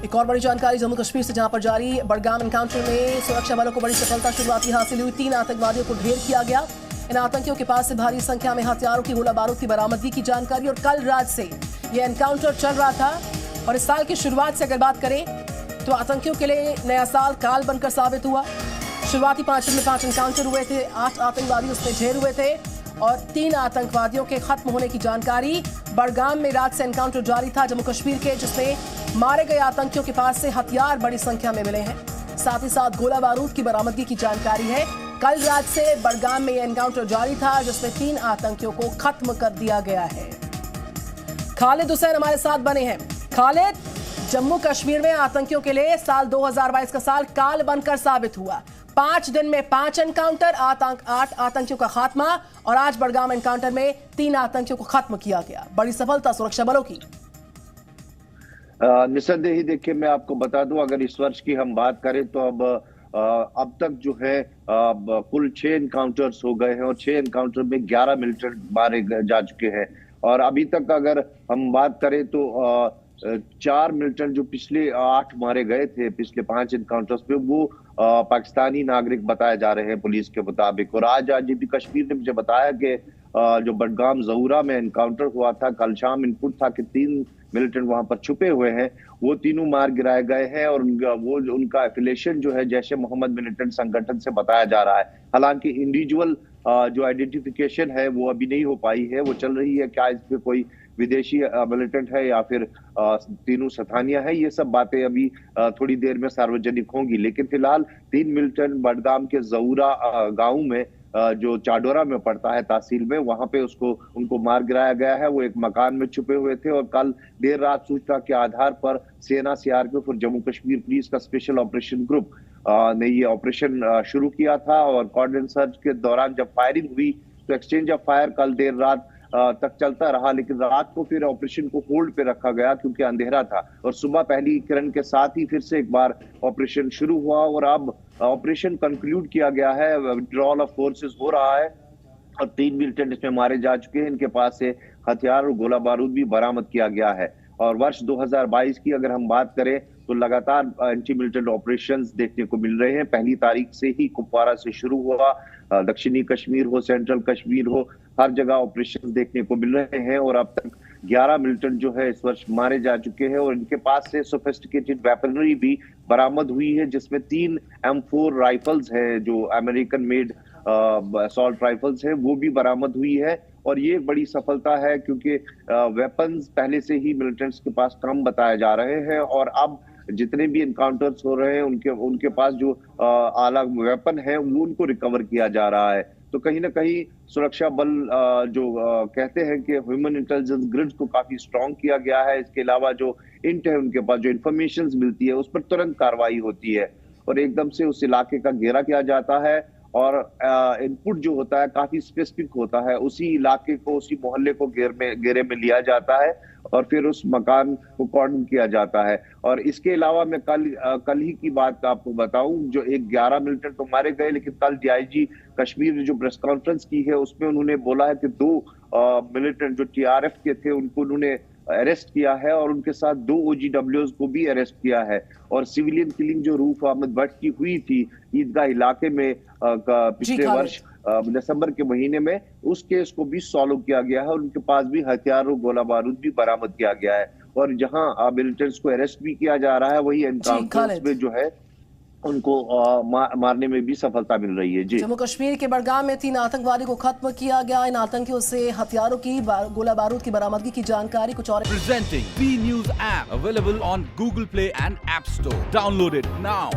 एक और बड़ी जानकारी जम्मू कश्मीर से, जहां पर जारी बड़गाम एनकाउंटर में सुरक्षा बलों को बड़ी सफलता शुरुआती हासिल हुई। 3 आतंकवादियों को ढेर किया गया। इन आतंकियों के पास से भारी संख्या में हथियारों की गोला बारूद की बरामदगी की जानकारी। और कल रात से ये एनकाउंटर चल रहा था। और इस साल की शुरुआत से अगर बात करें तो आतंकियों के लिए नया साल काल बनकर साबित हुआ। शुरुआती 5 दिन में 5 एनकाउंटर हुए थे, 8 आतंकवादी उसमें ढेर हुए थे और 3 आतंकवादियों के खत्म होने की जानकारी। बड़गाम में रात से एनकाउंटर जारी था जम्मू कश्मीर के, जिसमें मारे गए आतंकियों के पास से हथियार बड़ी संख्या में मिले हैं। साथ ही साथ गोला बारूद की बरामदगी की जानकारी है। कल रात से बड़गाम में यह एनकाउंटर जारी था, जिसमें 3 आतंकियों को खत्म कर दिया गया है। खालिद हुसैन हमारे साथ बने हैं। खालिद, जम्मू कश्मीर में आतंकियों के लिए साल 2022 का साल काल बनकर साबित हुआ। 5 दिन में 5 एनकाउंटर, 8 आतंकियों का खात्मा और आज बड़गाम एनकाउंटर में 3 आतंकियों को खत्म किया गया। बड़ी सफलता सुरक्षा बलों की। निस्संदेह ही देखिए, मैं आपको बता दूं, अगर इस वर्ष की हम बात करें तो अब तक जो है कुल 6 एनकाउंटर्स हो गए हैं और 6 एनकाउंटर में 11 मिलिटेंट मारे जा चुके हैं। और अभी तक अगर हम बात करें तो 4 मिलिटेंट जो पिछले 8 मारे गए थे पिछले 5 एनकाउंटर्स पे, वो पाकिस्तानी नागरिक बताए जा रहे हैं पुलिस के मुताबिक। और आज आईजीपी कश्मीर ने मुझे बताया कि जो बडगाम जहूरा में एनकाउंटर हुआ था, कल शाम इनपुट था कि 3 मिलिटेंट वहां पर छुपे हुए हैं, वो तीनों मार गिराए गए हैं। और उनका एफिलिएशन जो है जैश ए मोहम्मद मिलिटेंट संगठन से बताया जा रहा है। हालांकि इंडिविजुअल जो आइडेंटिफिकेशन है वो अभी नहीं हो पाई है, वो चल रही है। क्या इसमें कोई विदेशी मिलिटेंट है या फिर तीनों स्थानीय है, ये सब बातें अभी थोड़ी देर में सार्वजनिक होंगी। लेकिन फिलहाल 3 मिलिटेंट बडगाम के जहूरा गांव में जो चाडोरा में पड़ता है तहसील में, वहां पे उनको मार गिराया गया है। वो एक मकान में छुपे हुए थे और कल देर रात सूचना के आधार पर सेना, सीआरपीएफ और जम्मू कश्मीर पुलिस का स्पेशल ऑपरेशन ग्रुप ने ये ऑपरेशन शुरू किया था। और कॉर्डिनेट सर्च के दौरान जब फायरिंग हुई तो एक्सचेंज ऑफ फायर कल देर रात तक चलता रहा, लेकिन रात को फिर ऑपरेशन को होल्ड पे रखा गया क्योंकि अंधेरा था। और सुबह पहली किरण के साथ ही फिर से एक बार ऑपरेशन शुरू हुआ और अब ऑपरेशन कंक्लूड किया गया है। विड्रॉल ऑफ फोर्सेस हो रहा है और 3 मिलिटेंट इसमें मारे जा चुके हैं। इनके पास से हथियार और गोला बारूद भी बरामद किया गया है। और वर्ष 2022 की अगर हम बात करें तो लगातार एंटी मिलिटेंट ऑपरेशंस देखने को मिल रहे हैं। पहली तारीख से ही कुपवारा से शुरू हुआ, दक्षिणी कश्मीर हो, सेंट्रल कश्मीर हो, हर जगह ऑपरेशंस देखने को मिल रहे हैं। और अब तक 11 मिलिटेंट जो है इस वर्ष मारे जा चुके हैं और इनके पास से सोफिस्टिकेटेड वेपनरी भी बरामद हुई है, जिसमें 3 M4 राइफल्स है जो अमेरिकन मेड असॉल्ट राइफल्स है, वो भी बरामद हुई है। और ये एक बड़ी सफलता है क्योंकि वेपन्स पहले से ही मिलिटेंट्स के पास कम बताए जा रहे हैं और अब जितने भी एनकाउंटर्स हो रहे हैं उनके पास जो आला वेपन है वो उनको रिकवर किया जा रहा है। तो कहीं ना कहीं सुरक्षा बल जो कहते हैं कि ह्यूमन इंटेलिजेंस ग्रिड्स को काफी स्ट्रॉन्ग किया गया है। इसके अलावा जो इंट है, उनके पास जो इंफॉर्मेशन मिलती है उस पर तुरंत कार्रवाई होती है और एकदम से उस इलाके का घेरा किया जाता है। और इनपुट जो होता है काफी स्पेसिफिक होता है, उसी इलाके को, उसी मोहल्ले को घेरे में लिया जाता है और फिर उस मकान को कॉर्डन किया जाता है। और इसके अलावा मैं कल ही की बात आपको बताऊं, जो 11 मिलिटेंट तो मारे गए, लेकिन कल डीआईजी कश्मीर ने जो प्रेस कॉन्फ्रेंस की है उसमें उन्होंने बोला है कि 2 मिलिटेंट जो टीआरएफ के थे उनको उन्होंने अरेस्ट किया है और उनके साथ 2 OGWs को भी अरेस्ट किया है। और सिविलियन किलिंग जो रूफ अहमद भट्ट की हुई थी ईदगाह इलाके में पिछले वर्ष दिसंबर के महीने में, उस केस को भी सॉल्व किया गया है और उनके पास भी हथियार और गोला बारूद भी बरामद किया गया है। और जहां मिलिटेंट्स को अरेस्ट भी किया जा रहा है, वही एनकाउंटर्स में जो है उनको मारने में भी सफलता मिल रही है। जी, जम्मू कश्मीर के बडगाम में 3 आतंकवादी को खत्म किया गया। इन आतंकियों से हथियारों की गोला बारूद की बरामदगी की जानकारी। कुछ और presenting B News app available on Google Play and App Store. Download it now.